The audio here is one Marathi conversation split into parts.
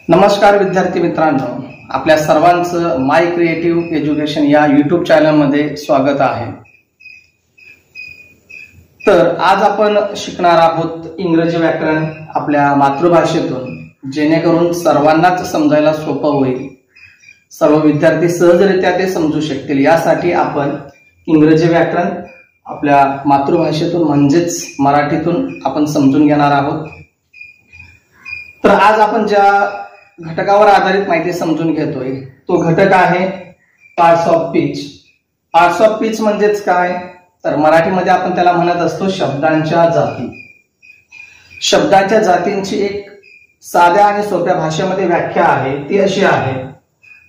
नमस्कार विद्यार्थी मित्रांनो, आपल्या सर्वांचं माय क्रिएटिव्ह एज्युकेशन या यूट्यूब चॅनलमध्ये स्वागत आहे। तर आज आपण शिकणार आहोत इंग्रजी व्याकरण आपल्या मातृभाषेतून, जेणेकरून सर्वांनाच समजायला सोपं होईल, सर्व विद्यार्थी सहजरित्या ते समजू शकतील। यासाठी आपण इंग्रजी व्याकरण आपल्या मातृभाषेतून म्हणजेच मराठीतून आपण समजून घेणार आहोत। तर आज आपण ज्या घटकावर आधारित माहिती समजून घेतोय तो घटक आहे parts of speech. Parts of speech म्हणजेच काय, तर मराठीमध्ये आपण त्याला म्हणत असतो शब्दांच्या जाती। शब्दांच्या जातींची एक साध्या आणि सोप्या भाषेमध्ये व्याख्या आहे, ती अशी आहे,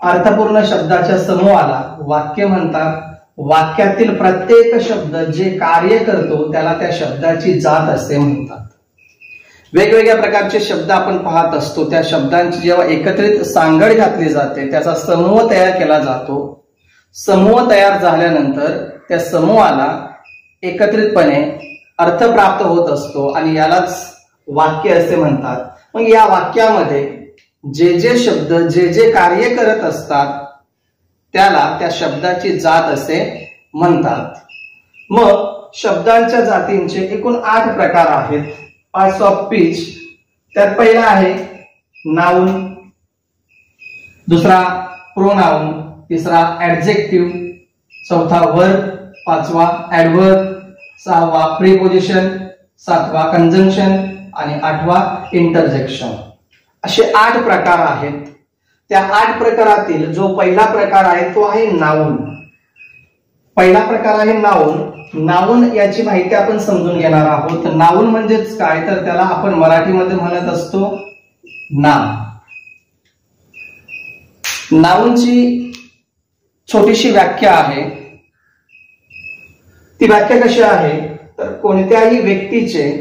अर्थपूर्ण शब्दाच्या समूहाला वाक्य म्हणतात। वाक्यातील प्रत्येक शब्द जे कार्य करतो त्याला त्या शब्दाची जात असे म्हणतात। वेगवेगळ्या प्रकारचे शब्द आपण पाहत असतो, त्या शब्दांची जेव्हा एकत्रित सांगड घातली जाते त्याचा समूह तयार केला जातो। समूह तयार झाल्यानंतर त्या समूहाला एकत्रितपणे अर्थ प्राप्त होत असतो आणि यालाच वाक्य असे म्हणतात। मग या वाक्यामध्ये जे जे शब्द जे जे कार्य करत असतात त्याला त्या शब्दाची जात असे म्हणतात। मग शब्दांच्या जातींचे एकूण 8 प्रकार आहेत पार्ट्स ऑफ स्पीच। त्यात पहिला आहे नाउन, दुसरा प्रोनाउन, तिसरा ऍडजेक्टिव्ह, चौथा वर्ब, पाचवा ऍडवर्ब, सहावा प्रीपोजिशन, सातवा कंजंक्शन आणि आठवा इंटरजेक्शन। असे 8 प्रकार आहेत। त्या 8 प्रकारातील जो पहिला प्रकार आहे तो आहे नाउन। पहिला प्रकार आहे नाउन। नाउन याची माहिती आपण समजून घेणार आहोत। नाउन म्हणजेच काय, तर त्याला आपण मराठीमध्ये म्हणत असतो नाम। नाउनची छोटीशी व्याख्या आहे। ती व्याख्या कशी आहे, तर कोणत्याही व्यक्तीचे,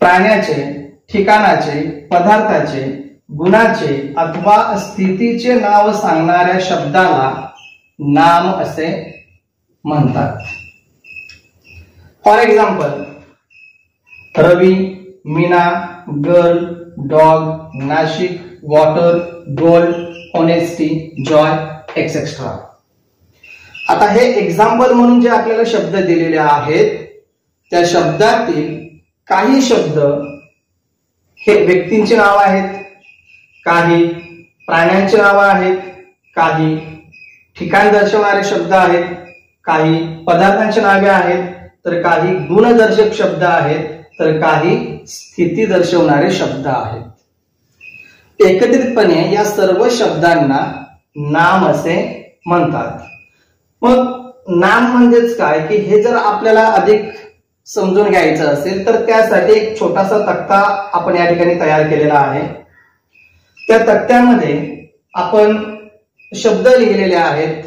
प्राण्याचे, ठिकाणाचे, पदार्थाचे, गुणाचे अथवा स्थितीचे नाव सांगणाऱ्या शब्दाला नाम असे म्हणतात। For example, Ravi, Meena, girl, dog, Nashik, water, gold, honesty, joy, etcetera. आता हे एक्झाम्पल म्हणून जे आपल्याला शब्द दिलेले आहेत त्या शब्दातील काही शब्द हे व्यक्तींची नाव आहेत, काही प्राण्यांची नाव आहेत, काही ठिकाण दर्शवणारे शब्द आहेत, काही पदार्थांची नावे आहेत, तर काही गुणदर्शक शब्द आहेत, तर काही स्थिती दर्शवणारे शब्द आहेत। एकत्रितपणे या सर्व शब्दांना नाम असे म्हणतात। मग नाम म्हणजेच काय, की हे जर आपल्याला अधिक समजून घ्यायचं असेल तर त्यासाठी एक छोटासा तक्ता आपण या ठिकाणी तयार केलेला आहे। त्या तक्त्यामध्ये आपण शब्द लिहिलेले आहेत।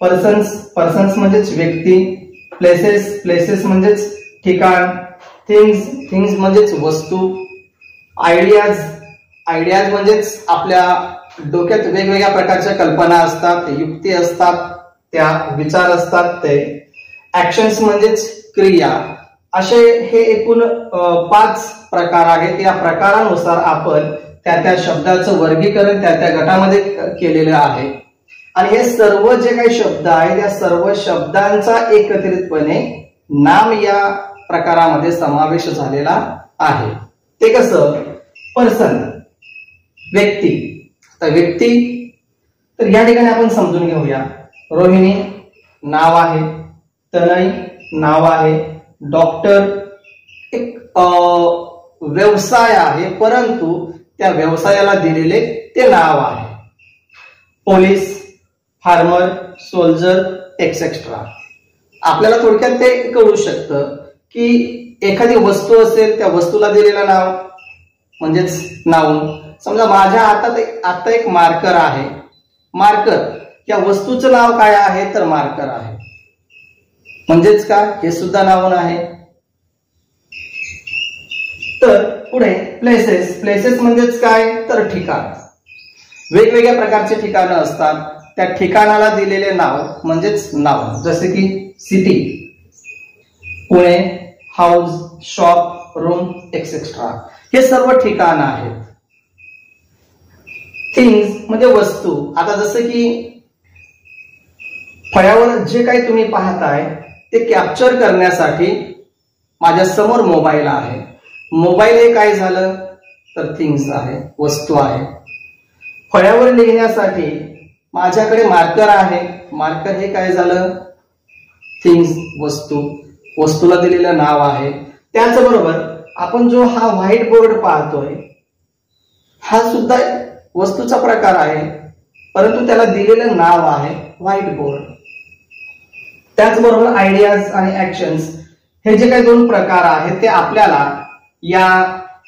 पर्सन्स म्हणजेच व्यक्ती, प्लेसेस म्हणजेच ठिकाण, थिंग्स म्हणजेच वस्तू, आयडियाज म्हणजेच आपल्या डोक्यात वेगवेगळ्या प्रकारच्या कल्पना असतात, युक्ती असतात, त्या विचार असतात ते, ऍक्शन्स म्हणजेच क्रिया। असे हे एकूण 5 प्रकार आहेत। या प्रकारानुसार आपण त्या शब्दाचं वर्गीकरण त्या गटामध्ये केलेलं आहे आणि हे सर्व जे काही शब्द आहेत या सर्व शब्दांचा एकत्रितपणे नाम या प्रकारामध्ये समावेश झालेला आहे। ते कसं, पर्सन व्यक्ती। आता व्यक्ती तर या ठिकाणी आपण समजून घेऊया। रोहिणी नाव आहे, तनय नाव आहे, डॉक्टर एक व्यवसाय आहे परंतु त्या व्यवसायाला दिलेले ते नाव आहे, पोलीस, फार्मर, सोल्जर, एक्सेट्रा। आपल्याला थोडक्यात ते कळू शकतं की एखादी वस्तू असेल त्या वस्तूला दिलेलं नाव म्हणजेच नाउन। समजा माझ्या हातात आता एक मार्कर आहे, मार्कर या वस्तूचं नाव काय आहे, तर मार्कर आहे, म्हणजेच काय, हे सुद्धा नाउन आहे। तर पुढे प्लेसेस म्हणजेच काय, तर ठिकाण। वेगवेगळ्या प्रकारचे ठिकाणं असतात, त्या ठिकाणाला दिलेले नाव म्हणजेच नाव। जसे की city, Pune, house, shop, room, etcetera. हे सर्व ठिकाण आहेत। थिंग्स म्हणजे वस्तू. आता जसं की फळ्यावर जे काही तुम्ही पाहताय ते कॅप्चर करण्यासाठी माझ्या समोर मोबाईल आहे. मोबाईल हे काय झालं तर थिंग्स आहे, वस्तू आहे. फळ्यावर लिहिण्यासाठी माझ्याकडे मार्कर आहे. मार्कर हे काय झालं थिंग्स, वस्तू. वस्तूला दिलेलं नाव आहे. त्याचबरोबर आपण जो हा व्हाईट बोर्ड पाहतोय हा सुद्धा वस्तूचा प्रकार आहे, परंतु त्याला दिलेलं नाव आहे व्हाईट बोर्ड. त्याचबरोबर आयडियाज आणि ऍक्शन्स हे जे काही दोन प्रकार आहेत ते आपल्याला या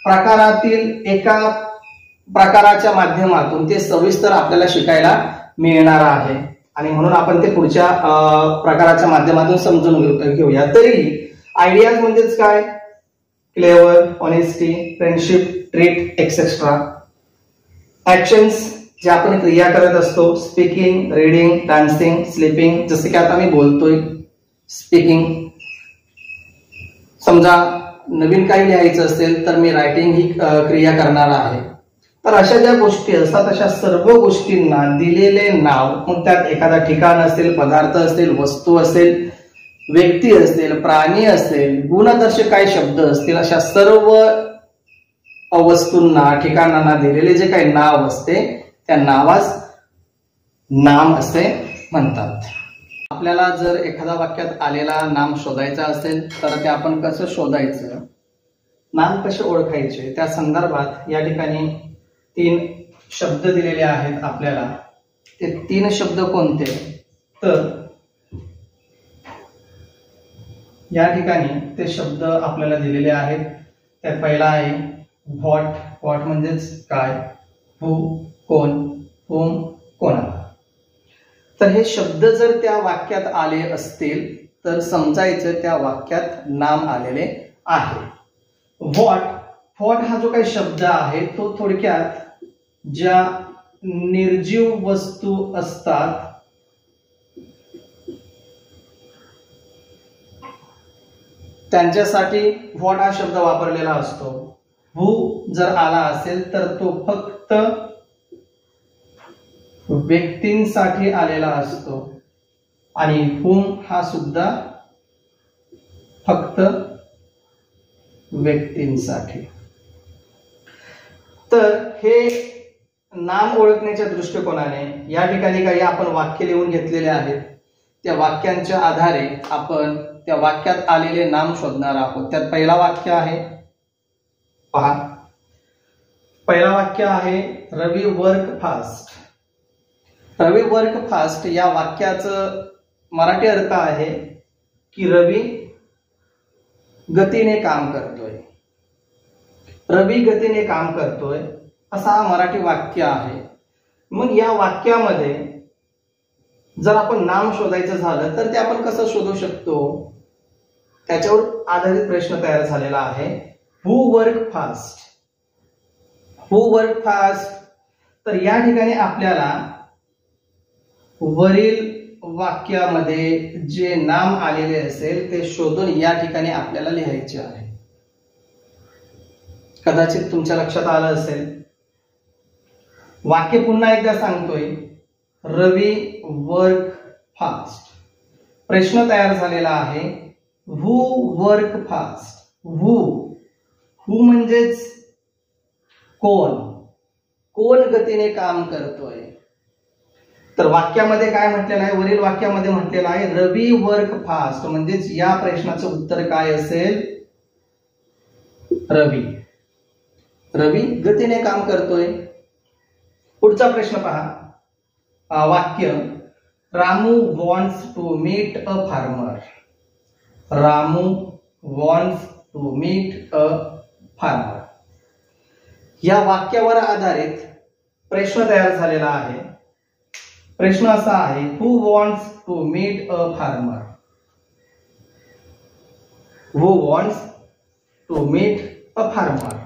प्रकारातील एका प्रकाराच्या माध्यमातून ते सविस्तर आपल्याला शिकायला मिळणार आहे आणि म्हणून आपण ते पुढच्या प्रकाराच्या माध्यमातून समजून घेऊया. तरी आयडियाज म्हणजेच काय, clever, honesty, friendship, treat etcetera. Actions जे आपण क्रिया करत असतो, स्पीकिंग, रीडिंग, डान्सिंग, स्लीपिंग. जसे की आता मी बोलतोय स्पीकिंग. समजा नवीन काही लिहायचं असेल तर मी रायटिंग ही क्रिया करणार आहे. तर अशा ज्या गोष्टी असतात अशा सर्व गोष्टींना दिलेले नाव, मग त्यात एखादा ठिकाण असेल, पदार्थ असेल, वस्तू असेल, व्यक्ती असेल, प्राणी असेल, गुणदर्शक काही शब्द असतील, अशा सर्व वस्तूंना, ठिकाणांना दिलेले जे काही नाव असते त्या नावास नाम असे म्हणतात. आपल्याला जर एखाद्या वाक्यात आलेला नाम शोधायचा असेल तर ते आपण कसं शोधायचं, नाम कसे ओळखायचे, त्या संदर्भात या ठिकाणी 3 शब्द दिलेले आहेत आपल्याला. ते 3 शब्द कोणते तर या ठिकाणी ते शब्द आपल्याला दिलेले आहेत. त्यात पहिला आहे व्हॉट. व्हॉट म्हणजेच काय, हू कोण, हुम कोणाला. तर हे शब्द जर त्या वाक्यात आले असतील तर समजायचं त्या वाक्यात नाम आलेले आहे. व्हॉट, व्हॉट हा जो काही शब्द आहे तो थोडक्यात ज्या निर्जीव वस्तू असतात त्यांच्यासाठी व्हॉट हा शब्द वापरलेला असतो. हू जर आला असेल तर तो फक्त व्यक्तींसाठी आलेला असतो आणि हुम हा सुद्धा फक्त व्यक्तींसाठी. तर हे नाम ओळखण्याच्या दृष्टिकोनाने या ठिकाणी काही आपण वाक्य लिहून घेतलेले आहेत. त्या वाक्यांच्या आधारे आपण त्या वाक्यात आलेले नाम शोधणार आहोत. त्यात पहिला वाक्य आहे, पहा, पहिला वाक्य आहे रवी वर्क फास्ट. रवी वर्क फास्ट या वाक्याचं मराठी अर्थ आहे की रवी गतीने काम करतोय. रवी गतीने काम करतोय असा हा मराठी वाक्य आहे. मग या वाक्यामध्ये जर आपण नाम शोधायचं झालं तर ते आपण कसं शोधू शकतो, त्याच्यावर आधारित प्रश्न तयार झालेला आहे. हू वर्क फास्ट, हू वर्क फास्ट. तर या ठिकाणी आपल्याला वरील वाक्यामध्ये जे नाम आलेले असेल ते शोधून या ठिकाणी आपल्याला लिहायचे आहे. कदाचित तुमच्या लक्षात आलं असेल. वाक्य पुन्हा एकदा सांगतोय, रवी वर्क फास्ट. प्रश्न तयार झालेला आहे, हू वर्क फास्ट. हू, हू म्हणजेच कोण, कोण गतीने काम करतोय. तर वाक्यामध्ये काय म्हटलेलं आहे, वरील वाक्यामध्ये म्हटलेलं आहे रवी वर्क फास्ट. म्हणजेच या प्रश्नाचं उत्तर काय असेल, रवी. रवी गतीने काम करतोय. पुढचा प्रश्न पहा, वाक्य Ramu wants to meet a farmer. Ramu wants to meet a farmer. या वाक्यावर आधारित प्रश्न तयार झालेला आहे. प्रश्न असा आहे, who wants to meet a farmer. Who wants to meet a farmer.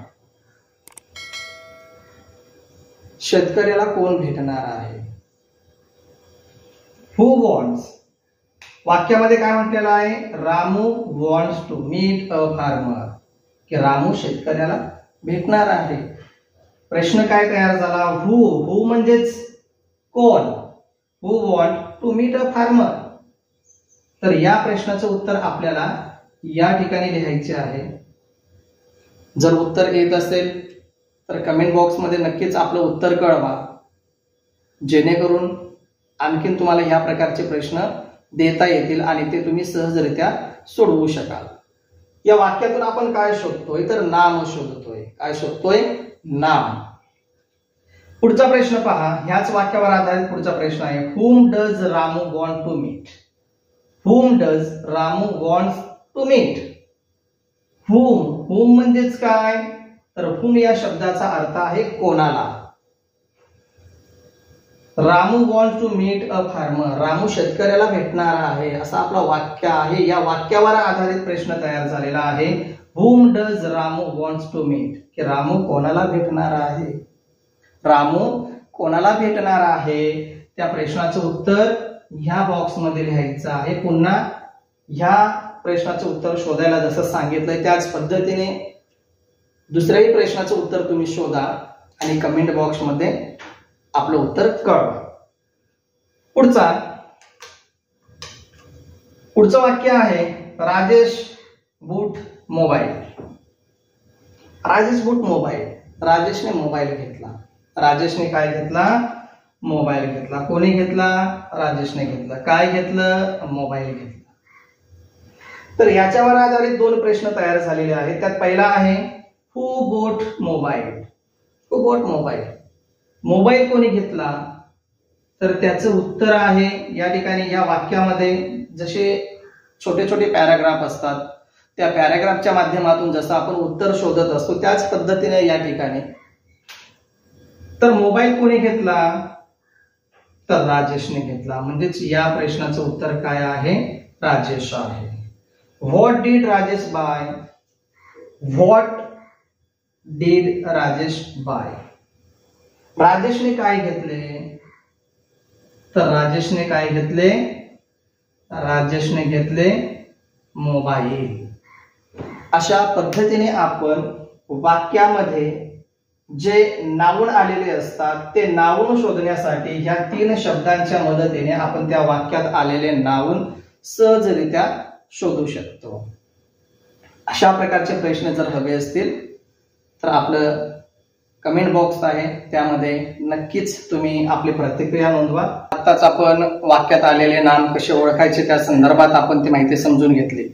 शेतकऱ्याला कोण भेटणार आहे. हू वॉन्ट्स, वाक्यामध्ये काय म्हटलेलं आहे, Ramu wants to meet a farmer, की रामू शेतकऱ्याला भेटणार आहे. प्रश्न काय तयार झाला, हू म्हणजेच कोण, who want to meet a farmer. तर या प्रश्नाचं उत्तर आपल्याला या ठिकाणी लिहायचे आहे. जर उत्तर येत असेल तर कमेंट बॉक्समध्ये नक्कीच आपलं उत्तर कळवा, जेणेकरून आणखीन तुम्हाला या प्रकारचे प्रश्न देता येतील आणि ते तुम्ही सहजरित्या सोडवू शकाल. या वाक्यातून आपण काय शोधतोय, तर नाम शोधतोय. काय शोधतोय, नाम. पुढचा प्रश्न पहा, ह्याच वाक्यावर आधारित पुढचा प्रश्न आहे, whom does Ramu want to meet? whom does Ramu wants to meet? whom म्हणजेच काय, तर whom या शब्दाचा अर्थ आहे कोणाला. Ramu wants to meet a farmer. Ramu शेतकऱ्याला भेटणार आहे असं आपलं वाक्य आहे. या वाक्यावर आधारित प्रश्न तयार झालेला आहे. whom does Ramu wants to meet? की रामू कोणाला भेटणार आहे. रामू कोणाला भेटणार आहे, त्या प्रश्नाचं उत्तर ह्या बॉक्स मध्ये लिहायचं आहे. पुन्हा ह्या प्रश्नाचं उत्तर शोधायला जसं सांगितलंय त्याच पद्धतीने दुसऱ्याही प्रश्नाचं उत्तर तुम्ही शोधा आणि कमेंट बॉक्स मध्ये आपलं उत्तर कळवा. पुढचं वाक्य आहे, राजेश बूट मोबाईल. राजेश बूट मोबाईल. राजेशने मोबाईल घेतला. राजेशने काय घेतला, मोबाईल घेतला. कोणी घेतला, राजेशने घेतला. काय घेतलं, मोबाईल घेतला. तर याच्यावर आधारित दोन प्रश्न तयार झालेले आहेत. त्यात पहिला आहे, हू बोट मोबाईल. हू बोट मोबाईल. मोबाईल कोणी घेतला, तर त्याचं उत्तर आहे या ठिकाणी या वाक्यामध्ये जसे छोटे छोटे पॅराग्राफ असतात त्या पॅराग्राफच्या माध्यमातून जसं आपण उत्तर शोधत असतो त्याच पद्धतीने या ठिकाणी. तर मोबाईल कोणी घेतला, तर राजेशने घेतला. म्हणजेच या प्रश्नाचं उत्तर काय आहे, राजेश आहे. What did Rajesh buy. What did Rajesh buy. राजेशने काय घेतले, तर राजेशने काय घेतले, राजेशने घेतले मोबाईल. अशा पद्धतीने आपण वाक्यामध्ये जे नाऊन आलेले असतात ते नाऊन शोधण्यासाठी ह्या तीन शब्दांच्या मदतीने आपण त्या वाक्यात आलेले नाऊन सहजरित्या शोधू शकतो. अशा प्रकारचे प्रश्न जर हवे असतील तर आपलं कमेंट बॉक्स आहे त्यामध्ये नक्कीच तुम्ही आपली प्रतिक्रिया नोंदवा. आताच आपण वाक्यात आलेले नाम कसे ओळखायचे त्या संदर्भात आपण ती माहिती समजून घेतली.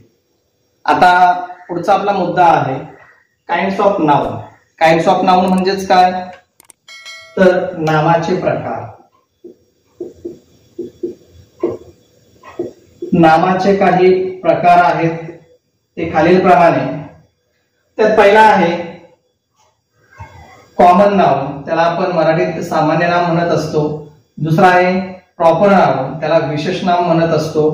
आता पुढचा आपला मुद्दा आहे kinds of noun. Kinds of noun म्हणजेच काय, तर नामाचे प्रकार. नामाचे काही प्रकार आहेत ते खालीलप्रमाणे. त्यात पहिला आहे कॉमन नाउन, त्याला आपण मराठीत सामान्य नाम म्हणत असतो. दुसरा आहे प्रॉपर नाउन, त्याला विशेष नाम म्हणत असतो.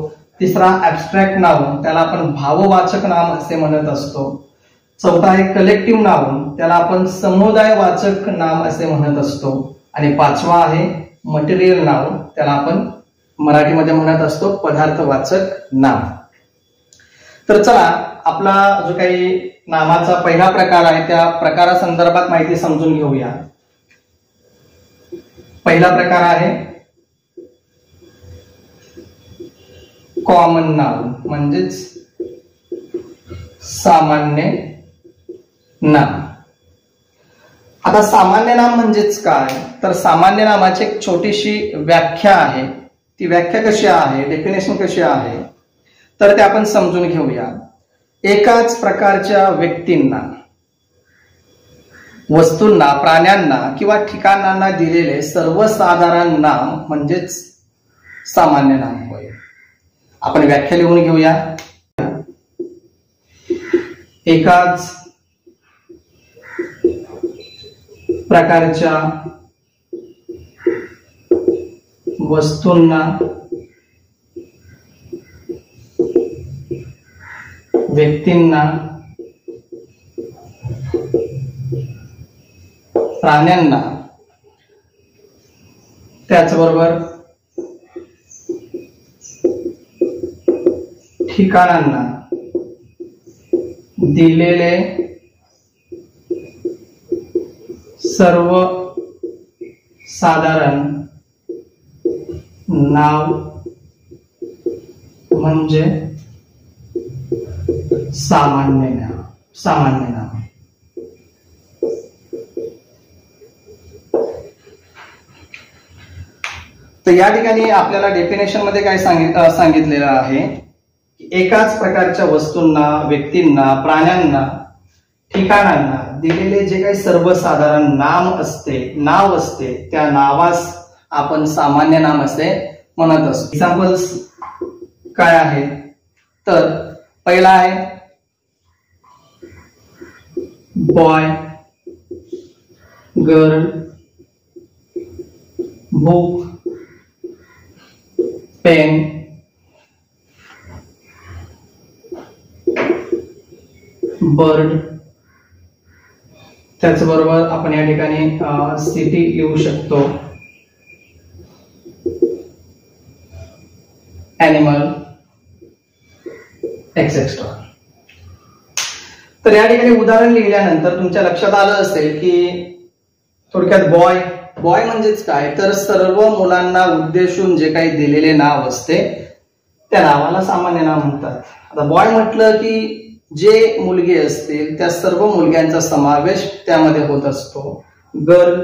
तिसरा ऍब्स्ट्रॅक्ट नाउन, त्याला आपण भाववाचक नाम असे म्हणत असतो. चौथा आहे कलेक्टिव्ह नाउन, त्याला आपण समुदायवाचक नाम असे म्हणत असतो. आणि पाचवा आहे मटेरियल नाउन, त्याला आपण मराठीमध्ये म्हणत असतो पदार्थवाचक नाम. तर चला आपला जो काही नामाचा पहिला प्रकार आहे त्या प्रकारासंदर्भात माहिती समजून घेऊया. पहिला प्रकार आहे कॉमन नाउन म्हणजेच सामान्य नाम. आता सामान्य नाम म्हणजेच काय, तर सामान्य नामाची एक छोटीशी व्याख्या आहे. ती व्याख्या कशी आहे, डेफिनेशन कशी आहे, तर ते आपण समजून घेऊया. एकाच प्रकारच्या व्यक्तींना, वस्तूंना, प्राण्यांना किंवा ठिकाणांना दिलेले सर्वसाधारण नाम म्हणजेच सामान्य नाम होय. आपण व्याख्या लिहून घेऊया. एकाच प्रकारच्या वस्तूंना, व्यक्तींना, प्राण्यांना, त्याचबरोबर ठिकाणांना दिलेले सर्व साधारण नाव म्हणजे सामान्य नाम. तर या ठिकाणी आपल्याला डेफिनेशन मध्ये काय सांगितलेलं आहे, एकाच प्रकारच्या वस्तूंना, व्यक्तींना, प्राण्यांना, ठिकाणांना दिलेले जे काही सर्वसाधारण नाव असते त्या नावास आपण सामान्य नाम असे म्हणत असतो. एक्झाम्पल्स काय आहे, तर पहिला आहे boy, girl, book, pen, bird. त्याचबरोबर आपण या ठिकाणी सिटी लिहू शकतो, ॲनिमल, एक्सेट्रा. तर या ठिकाणी उदाहरण लिहिल्यानंतर तुमच्या लक्षात आलं असेल की थोडक्यात बॉय म्हणजेच काय, तर सर्व मुलांना उद्देशून जे काही दिलेले नाव असते त्या नावाला सामान्य नाव म्हणतात. आता बॉय म्हटलं की जे मुलगे असतील त्या सर्व मुलग्यांचा समावेश त्यामध्ये होत असतो. गर्ल,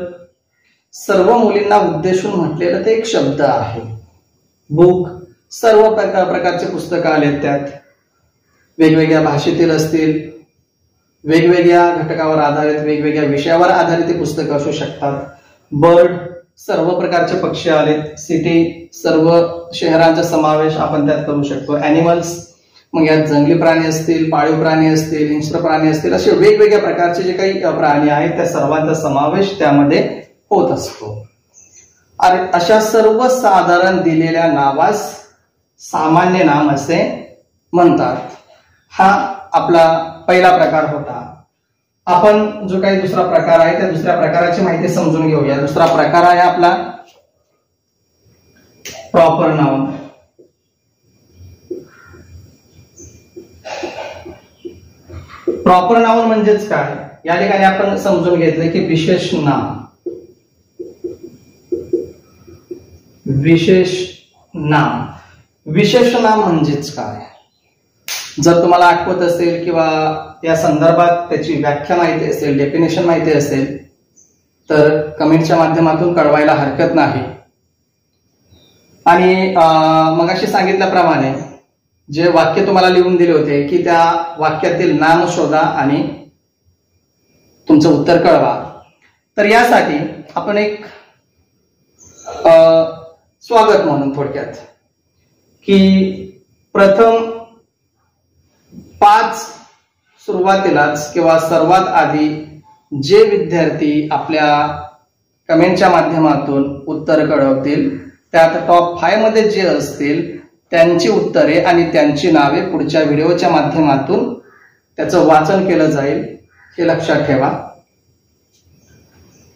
सर्व मुलींना उद्देशून म्हटलेलं ते एक शब्द आहे. बुक, सर्व प्रकारचे पुस्तकं आलेत त्यात, वेगवेगळ्या भाषेतील असतील, वेगवेगळ्या घटकावर आधारित, वेगवेगळ्या विषयावर आधारित ते पुस्तकं असू शकतात. बर्ड, सर्व प्रकारचे पक्षी आलेत. सिटी, सर्व शहरांचा समावेश आपण त्यात करू शकतो. ॲनिमल्स, मग यात जंगली प्राणी असतील, पाळीव प्राणी असतील, हिंस्र प्राणी असतील, असे वेगवेगळ्या प्रकारचे जे काही प्राणी आहेत त्या सर्वांचा समावेश त्यामध्ये होत असतो. अशा सर्व साधारण दिलेल्या नावास सामान्य नाम असे म्हणतात. हा आपला पहिला प्रकार होता. आपण जो काही दुसरा प्रकार आहे त्या दुसऱ्या प्रकाराची माहिती समजून घेऊया. दुसरा प्रकार आहे आपला प्रॉपर नाउन. प्रॉपर नाउन म्हणजेच काय, या ठिकाणी आपण समजून घेतलं की विशेष नाम. विशेष नाम म्हणजेच काय, जर तुम्हाला आठवत असेल किंवा या संदर्भात त्याची व्याख्या माहिती असेल, डेफिनेशन माहिती असेल तर कमेंटच्या माध्यमातून कळवायला हरकत नाही. आणि मगाशी सांगितल्याप्रमाणे जे वाक्य तुम्हाला लिहून दिले होते की त्या वाक्यातील नाम शोधा आणि तुमचं उत्तर कळवा. तर यासाठी आपण एक स्वागत म्हणून थोडक्यात की प्रथम 5 सुरुवातीलाच किंवा सर्वात आधी जे विद्यार्थी आपल्या कमेंटच्या माध्यमातून उत्तर कळवतील त्यात टॉप 5 मध्ये जे असतील त्यांची उत्तरे आणि त्यांची नावे पुढच्या व्हिडिओच्या माध्यमातून त्याचं वाचन केलं जाईल, हे लक्षात ठेवा.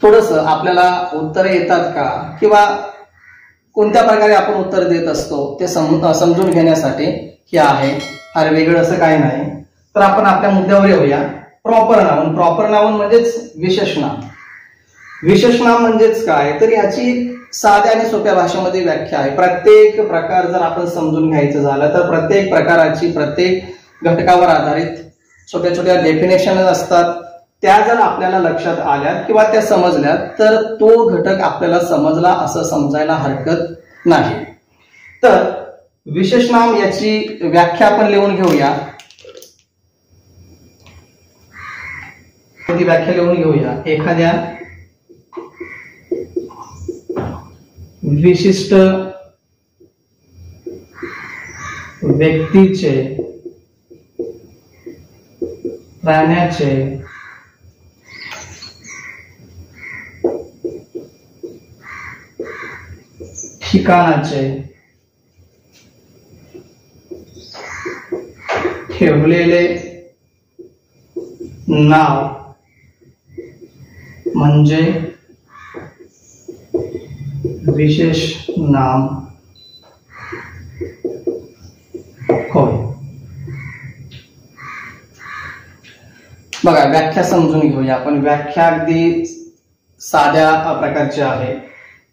थोडस आपल्याला उत्तरे येतात का किंवा कोणत्या प्रकारे आपण उत्तर देत असतो ते समजून घेण्यासाठी हे आहे, फार वेगळं असं काही नाही. तर आपण आपल्या मुद्द्यावर येऊया. प्रॉपर नाउन म्हणजेच विशेष नाम. विशेष नाम म्हणजेच काय, तर याची साध्या आणि सोप्या भाषेमध्ये व्याख्या आहे. प्रत्येक प्रकार जर आपण समजून घ्यायचं झालं तर प्रत्येक प्रकाराची प्रत्येक घटकावर आधारित छोट्या छोट्या डेफिनेशन असतात. त्या जर आपल्याला लक्षात आल्यात किंवा त्या समजल्यात तर तो घटक आपल्याला समजला असं समजायला हरकत नाही. तर विशेष नाम याची व्याख्या आपण लिहून घेऊया. ती व्याख्या लिहून घेऊया. एखाद्या विशिष्ट व्यक्तीचे, प्राण्याचे, ठिकाणाचे, ठेवलेले नाव म्हणजे विशेष नाम होय. बघा व्याख्या समजून घेऊया आपण. व्याख्या अगदी साध्या प्रकारचे आहे.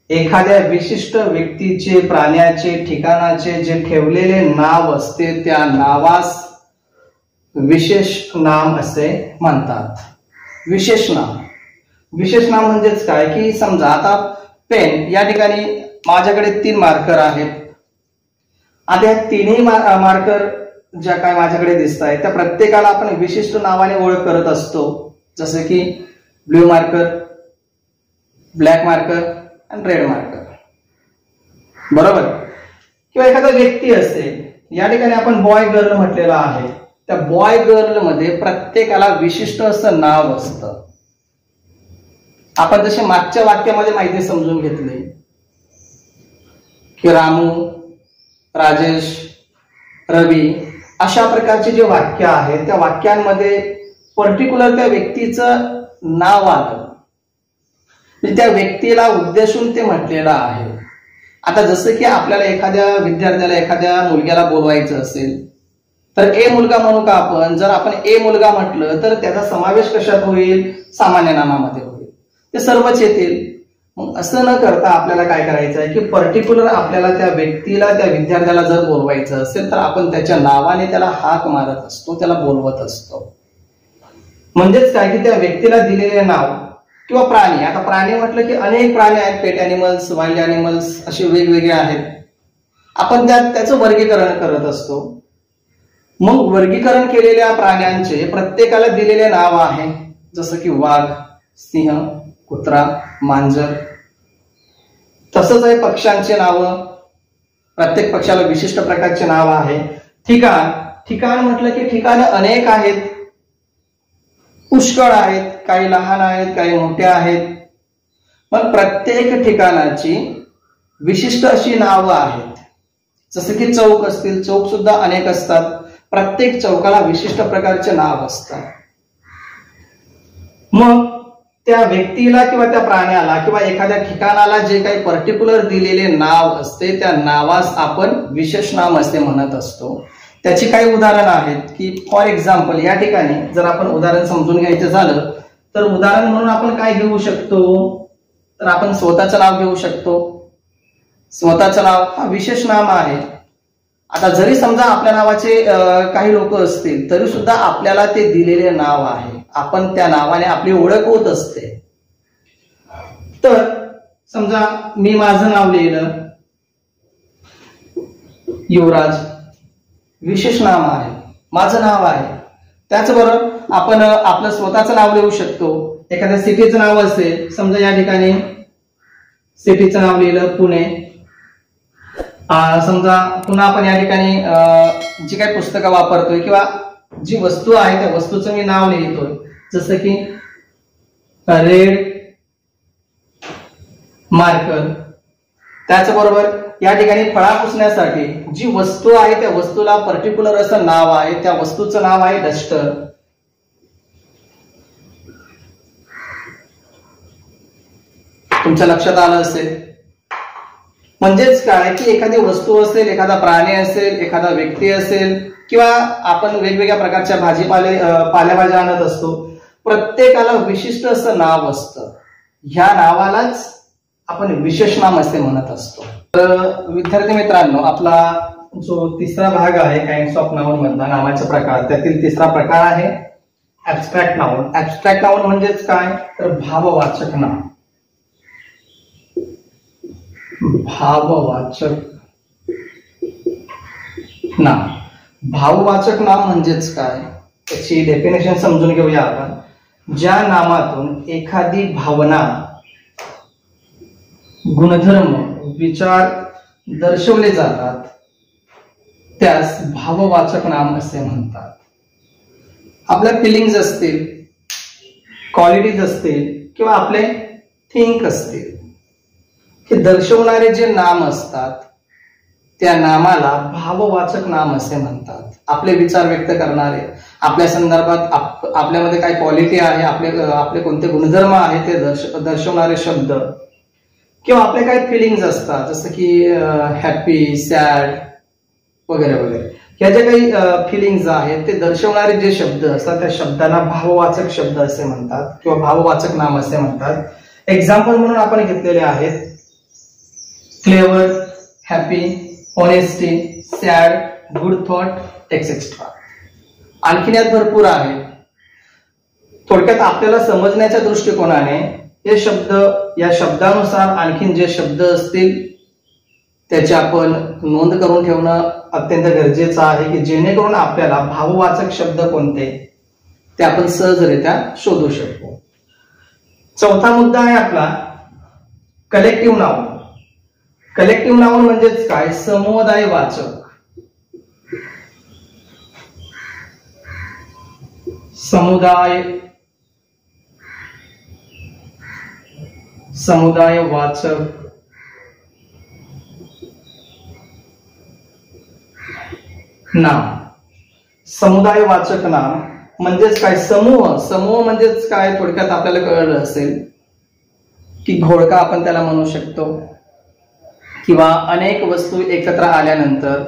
एखाद्या विशिष्ट व्यक्तीचे, प्राण्याचे, ठिकाणाचे जे ठेवलेले नाव असते त्या नावास विशेष नाम असे म्हणतात. विशेष नाम, विशेष नाम म्हणजेच काय की समजा आता पेन, या ठिकाणी माझ्याकडे 3 मार्कर आहेत. आता या तिन्ही मार्कर ज्या काय माझ्याकडे दिसत आहेत त्या प्रत्येकाला आपण विशिष्ट नावाने ओळख करत असतो. जसे की ब्ल्यू मार्कर, ब्लॅक मार्कर आणि रेड मार्कर, बरोबर. किंवा एखादा व्यक्ती असेल, या ठिकाणी आपण बॉय गर्ल म्हटलेला आहे. त्या बॉय गर्ल मध्ये प्रत्येकाला विशिष्ट असं नाव असतं. आपण जसे मागच्या वाक्यामध्ये माहिती समजून घेतली की रामू, राजेश, रवी, अशा प्रकारचे जे वाक्य आहेत त्या वाक्यांमध्ये पर्टिक्युलर त्या व्यक्तीचं नाव आलं, त्या व्यक्तीला उद्देशून ते म्हटलेलं आहे. आता जसं की आपल्याला एखाद्या विद्यार्थ्याला, एखाद्या मुलग्याला बोलवायचं असेल तर ए मुलगा म्हणू का आपण. जर आपण ए मुलगा म्हटलं तर त्याचा समावेश कशात होईल, सामान्य नामामध्ये होईल, ते सर्वच येतील. मग असं न करता आपल्याला काय करायचं आहे की पर्टिक्युलर आपल्याला त्या व्यक्तीला, त्या विद्यार्थ्याला जर बोलवायचं असेल तर आपण त्याच्या नावाने त्याला हाक मारत असतो, त्याला बोलवत असतो. म्हणजेच काय की त्या व्यक्तीला दिलेले नाव किंवा प्राणी. आता प्राणी म्हटलं की अनेक प्राणी आहेत, पेट अॅनिमल्स, वाईल्ड अॅनिमल्स, असे वेगवेगळे आहेत. आपण त्याचं वर्गीकरण करत असतो. मग वर्गीकरण केलेल्या प्राण्यांचे प्रत्येकाला दिलेले नाव आहे. जसं की वाघ, सिंह, कुत्रा, मांजर. तसंच आहे पक्ष्यांचे नाव. प्रत्येक पक्षाला विशिष्ट प्रकारचे नाव आहे. ठिकाण, ठिकाण म्हटलं की ठिकाण अनेक आहेत, पुष्कळ आहेत. काही लहान आहेत, काही मोठे आहेत. पण प्रत्येक ठिकाणाची विशिष्ट अशी नावं आहेत. जसं की चौक असतील, चौक सुद्धा अनेक असतात. प्रत्येक चौकाला विशिष्ट प्रकारचे नाव असतात. मग त्या व्यक्तीला किंवा त्या प्राण्याला किंवा एखाद्या ठिकाणाला जे काही पर्टिक्युलर दिलेले नाव असते त्या नावास आपण विशेष नाम असे म्हणत असतो. त्याची काही उदाहरणं आहेत की फॉर एक्झाम्पल, या ठिकाणी जर आपण उदाहरण समजून घ्यायचं झालं तर उदाहरण म्हणून आपण काय घेऊ शकतो, तर आपण स्वतःचं नाव घेऊ शकतो. स्वतःचं नाव हा विशेष नाम आहे. आता जरी समजा आपल्या नावाचे काही लोक असतील तरी सुद्धा आपल्याला ते दिलेले नाव आहे. आपण त्या नावाने आपली ओळख होत असते. तर समजा मी माझं नाव लिहिलं युवराज, विशेष नाम आहे, माझं नाव आहे. त्याचबरोबर आपण आपलं स्वतःचं नाव लिहू शकतो. एखाद्या सिटीचं नाव असेल, समजा या ठिकाणी सिटीचं नाव लिहिलं पुणे. समजा पुन्हा आपण या ठिकाणी जी काही पुस्तकं वापरतोय किंवा जी वस्तू आहे त्या वस्तूचं मी नाव लिहितोय. जसं की रेड मार्कर. त्याचबरोबर या ठिकाणी फळा पुसण्यासाठी जी वस्तू आहे त्या वस्तूला पर्टिक्युलर असं नाव आहे. त्या वस्तूचं नाव आहे डस्टर. तुमच्या लक्षात आलं असेल. म्हणजेच काय की एखादी वस्तू असेल, एखादा प्राणी असेल, एखादा व्यक्ती असेल किंवा आपण वेगवेगळ्या प्रकारच्या पालेभाज्या आणत असतो. प्रत्येकाला विशिष्ट असं नाव असतं. ह्या नावालाच आपण विशेष नाम असे म्हणत असतो. तर विद्यार्थी मित्रांनो, आपला जो तिसरा भाग आहे काइंड्स ऑफ नाउन मधला नावाचे प्रकार, त्यातील तिसरा प्रकार आहे ऍब्स्ट्रॅक्ट नाउन. ऍब्स्ट्रॅक्ट नाउन म्हणजेच काय, तर भाववाचक नाम. भाववाचक नाम. भाववाचक नाम म्हणजेच काय, त्याची डेफिनेशन समजून घेऊया आपण. ज्या नामातून एखादी भावना, गुणधर्म, विचार दर्शवले जातात त्यास भाववाचक नाम असे म्हणतात. आपल्या फिलिंग्ज असतील, क्वालिटीज असतील किंवा आपले थिंक असतील, हे दर्शवणारे जे नाम असतात त्या नामाला भाववाचक नाम असे म्हणतात. आपले विचार व्यक्त करणारे, आपल्या संदर्भात आपल्यामध्ये काय क्वालिटी आहे, आपले कोणते गुणधर्म आहे ते दर्शवणारे शब्द किंवा आपले काय फिलिंग्ज असतात, जसं की हॅपी, सॅड वगैरे वगैरे, ह्या ज्या काही फिलिंग्ज आहेत ते दर्शवणारे जे शब्द असतात त्या शब्दांना भाववाचक शब्द असे म्हणतात किंवा भाववाचक नाम असे म्हणतात. एक्झाम्पल म्हणून आपण घेतलेले आहेत clever, happy, honesty, sad, good thought etcetera. आणखीन यात भरपूर आहे. थोडक्यात आपल्याला समजण्याच्या दृष्टिकोनाने हे शब्द, या शब्दानुसार आणखीन जे शब्द असतील त्याची आपण नोंद करून ठेवणं अत्यंत गरजेचं आहे की जेणेकरून आपल्याला भाववाचक शब्द कोणते ते आपण सहजरित्या शोधू शकतो. चौथा मुद्दा आहे आपला कलेक्टिव्ह नाउन. कलेक्टिव्ह नाउन म्हणजेच काय? समुदायवाचक. समुदायवाचक नाम. समुदायवाचक नाम म्हणजेच काय? समूह. समूह म्हणजेच काय? थोडक्यात आपल्याला कळलं असेल की घोळका आपण त्याला म्हणू शकतो, किंवा अनेक वस्तू एकत्र आल्यानंतर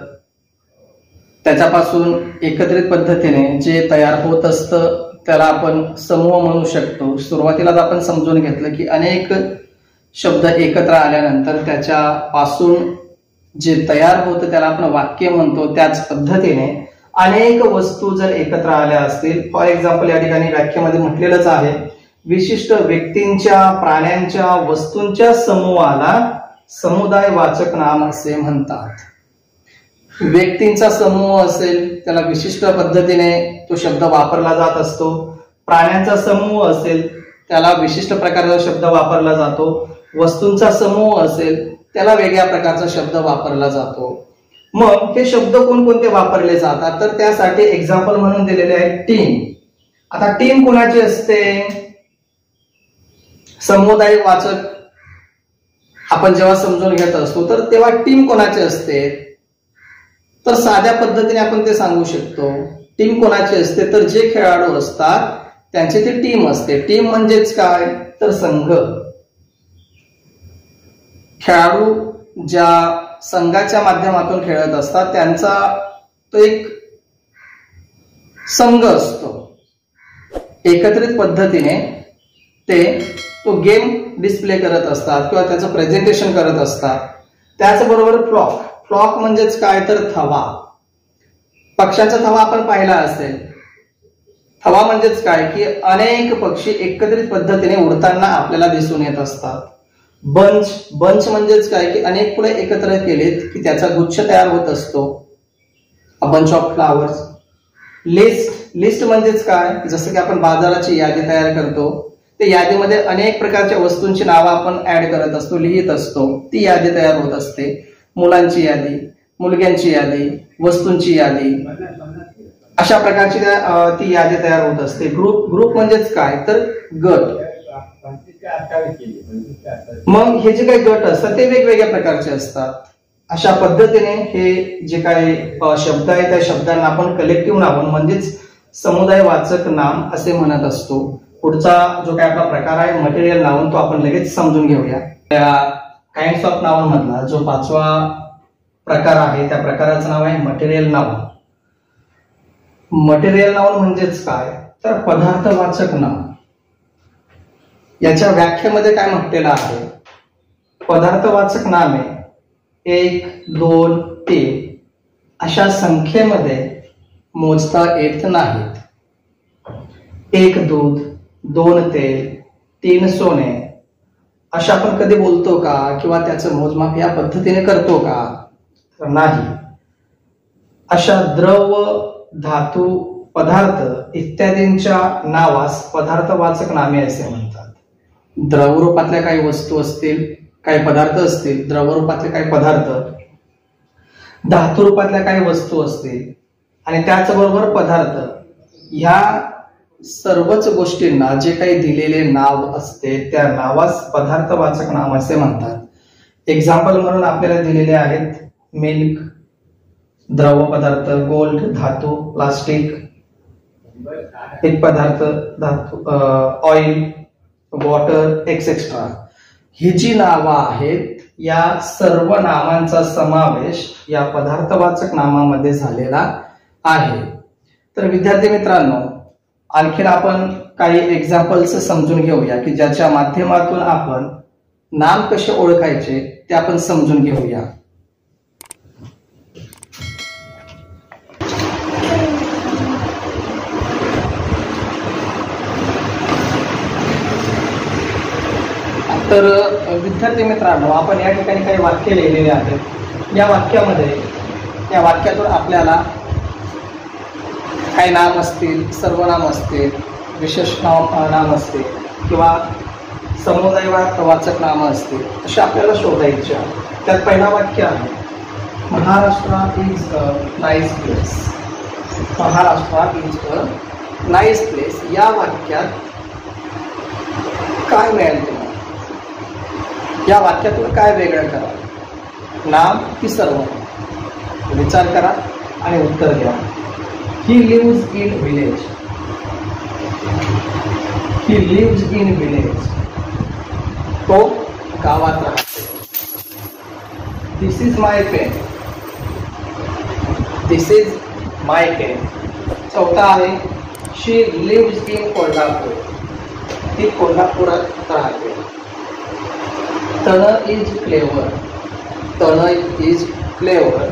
त्याच्यापासून एकत्रित पद्धतीने जे तयार होत असतं त्याला आपण समूह म्हणू शकतो. सुरुवातीलाच आपण समजून घेतलं की अनेक शब्द एकत्र आल्यानंतर त्याच्यापासून जे तयार होतं त्याला आपण वाक्य म्हणतो. त्याच पद्धतीने अनेक वस्तू जर एकत्र आल्या असतील, फॉर एक्झाम्पल या ठिकाणी व्याख्येमध्ये म्हटलेलंच आहे, विशिष्ट व्यक्तींच्या, प्राण्यांच्या, वस्तूंच्या समूहाला समुदायवाचक नाम असे म्हणतात. व्यक्तींचा समूह असेल त्याला विशिष्ट पद्धतीने तो शब्द वापरला जात असतो. प्राण्यांचा समूह असेल त्याला विशिष्ट प्रकारचा शब्द वापरला जातो. वस्तूंचा समूह असेल त्याला वेगळ्या प्रकारचा शब्द वापरला जातो. मग हे शब्द कोणकोणते वापरले जातात तर त्यासाठी एक्झाम्पल म्हणून दिलेले आहे टीम. आता टीम कोणाची असते? समुदायवाचक आपण जेव्हा समजून घेत असतो तर तेव्हा टीम कोणाची असते? तर साध्या पद्धतीने आपण ते सांगू शकतो. टीम कोणाची असते? तर जे खेळाडू असतात त्यांची ती टीम असते. टीम म्हणजेच काय? तर संघ. खेळाडू ज्या संघाच्या माध्यमातून खेळत असतात त्यांचा तो एक संघ असतो. एकत्रित पद्धतीने ते तो गेम डिस्प्ले करत असतात किंवा त्याचं प्रेझेंटेशन करत असतात. त्याचबरोबर फ्लॉक. फ्लॉक म्हणजेच काय? तर थवा. पक्ष्यांचा थवा आपण पाहिला असेल. थवा म्हणजेच काय? की अनेक पक्षी एकत्रित पद्धतीने उडताना आपल्याला दिसून येत असतात. बंच. बंच म्हणजेच काय? की अनेक फुले एकत्र केलेत की त्याचा गुच्छ तयार होत असतो. A bunch of flowers. List. List म्हणजेच काय? जसं की आपण बाजाराची यादी तयार करतो, त्या यादीमध्ये अनेक प्रकारच्या वस्तूंची नावं आपण ऍड करत असतो, लिहित असतो. ती यादी तयार होत असते. मुलांची यादी, मुलग्यांची यादी, वस्तूंची यादी, अशा प्रकारची ती यादी तयार होत असते. ग्रुप. ग्रुप म्हणजेच काय? तर गट. मग हे जे काही गट असतात ते वेगवेगळ्या प्रकारचे असतात. अशा पद्धतीने हे जे काही शब्द आहे त्या शब्दांना आपण कलेक्टिव्ह नाउन म्हणजेच समुदायवाचक नाम असे म्हणत असतो. पुढचा जो काही आपला प्रकार आहे मटेरियल नाउन तो आपण लगेच समजून घेऊया. त्या काइंड्स ऑफ नाउन मधला जो 5वा प्रकार आहे त्या प्रकाराचं नाव आहे मटेरियल नाउन. मटेरियल नाउन म्हणजेच काय? तर पदार्थवाचक नाम. याच्या व्याख्येमध्ये काय म्हटलेलं आहे? पदार्थवाचक नामे 1, 2, 3 अशा संख्येमध्ये मोजता येत नाहीत. 1 दूध, 2 तेल, 3 सोने अशा आपण कधी बोलतो का? किंवा त्याचं मोजमाप या पद्धतीने करतो का? तर नाही. अशा द्रव, धातू, पदार्थ इत्यादींच्या नावास पदार्थवाचक नामे असे म्हणतात. द्रव रूपातल्या काही वस्तू असतील, काही पदार्थ असतील, द्रव रूपातले काही पदार्थ, धातू रूपातल्या काही वस्तू असतील आणि त्याचबरोबर पदार्थ, ह्या सर्वच गोष्टींना जे काही दिलेले नाव असते त्या नावास पदार्थवाचक नाम असे म्हणतात. एक्झाम्पल म्हणून आपल्याला दिलेले आहेत मिल्क, द्रव पदार्थ, गोल्ड, धातू, प्लास्टिक, एक पदार्थ, धातू, ऑइल, वॉटर एक्सेट्रा. ही जी नावं आहेत या सर्व नामांचा समावेश या पदार्थवाचक नामामध्ये झालेला आहे. तर विद्यार्थी मित्रांनो, आणखीन आपण काही एक्झाम्पल्स समजून घेऊया की ज्याच्या माध्यमातून आपण नाम कसे ओळखायचे ते आपण समजून घेऊया. तर विद्यार्थी मित्रांनो, आपण या ठिकाणी काही वाक्य लिहिलेले आहेत. या वाक्यातून आपल्याला काही नाम असतील, सर्वनाम असतील, विशेष नाम असतील किंवा समुदायवाचक नाम असतील, असे आपल्याला शोधायचे आहे. त्यात पहिला वाक्य आहे, Maharashtra is a nice place. Maharashtra is a nice place या वाक्यात काय मिळेल तुम्हाला? या वाक्यातून काय वेगळं करा? नाम की सर्वनाम? विचार करा आणि उत्तर द्या. He lives in village. He lives in village. तो गावात राहतो. This is my pen. This is my pen. चौथा आहे, शी लिव्हज इन कोल्हापूर. ती कोल्हापुरात राहते. तण इज क्लेवर. तण इज क्लेवर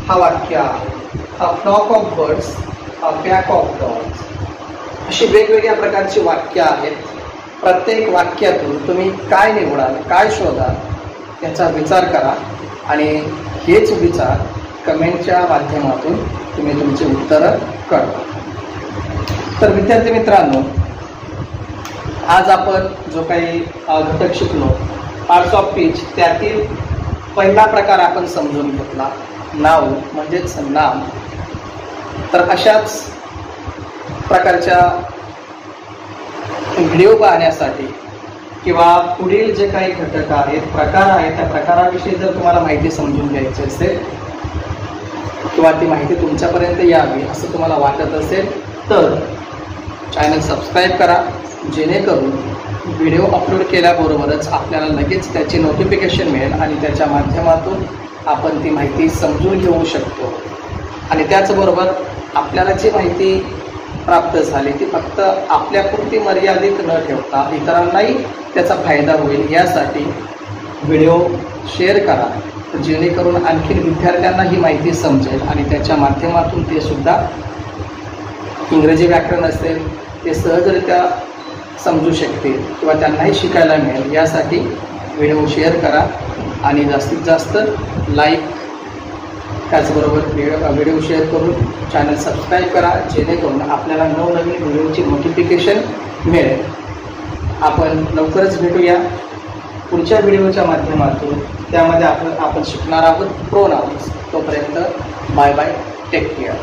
हा वाक्य आहे. A flock of birds, a pack of dogs. अशी वेगवेगळ्या प्रकारची वाक्य आहेत. प्रत्येक वाक्यातून तुम्ही काय निवडाल, काय शोधाल याचा विचार करा आणि हेच विचार कमेंटच्या माध्यमातून तुम्ही तुमचे उत्तरं कळवा. तर विद्यार्थी मित्रांनो, आज आपण जो काही घटक शिकलो पार्ट्स ऑफ स्पीच, त्यातील पहिला प्रकार आपण समजून घेतला, नाव म्हणजेच नाम. तर अशाच प्रकारच्या व्हिडिओ पाहण्यासाठी किंवा पुढील जे काही घटक आहेत, प्रकार आहेत, त्या प्रकाराविषयी जर तुम्हाला माहिती समजून घ्यायची असेल किंवा ती माहिती तुमच्यापर्यंत यावी असं तुम्हाला वाटत असेल तर चॅनल सबस्क्राईब करा, जेणेकरून व्हिडिओ अपलोड केल्याबरोबरच आपल्याला लगेच त्याची नोटिफिकेशन मिळेल आणि त्याच्या माध्यमातून आपण ती माहिती समजून घेऊ शकतो. आणि त्याचबरोबर आपल्याला जी माहिती प्राप्त झाली ती फक्त आपल्यापुरती मर्यादित न ठेवता इतरांनाही त्याचा फायदा होईल यासाठी व्हिडिओ शेअर करा, जेणेकरून आणखीन विद्यार्थ्यांना ही माहिती समजेल आणि त्याच्या माध्यमातून ते सुद्धा इंग्रजी व्याकरण असेल ते सहजरित्या समजू शकतील किंवा त्यांनाही शिकायला मिळेल. यासाठी व्हिडिओ शेअर करा आणि जास्तीत जास्त लाईक, त्याचबरोबर व्हिडिओ शेअर करून चॅनल सबस्क्राईब करा, जेणेकरून आपल्याला नवनवीन व्हिडिओची नोटिफिकेशन मिळेल. आपण लवकरच भेटूया पुढच्या व्हिडिओच्या माध्यमातून. त्यामध्ये आपण शिकणार आहोत प्रोनाउन्स. तोपर्यंत बाय बाय, टेक केअर.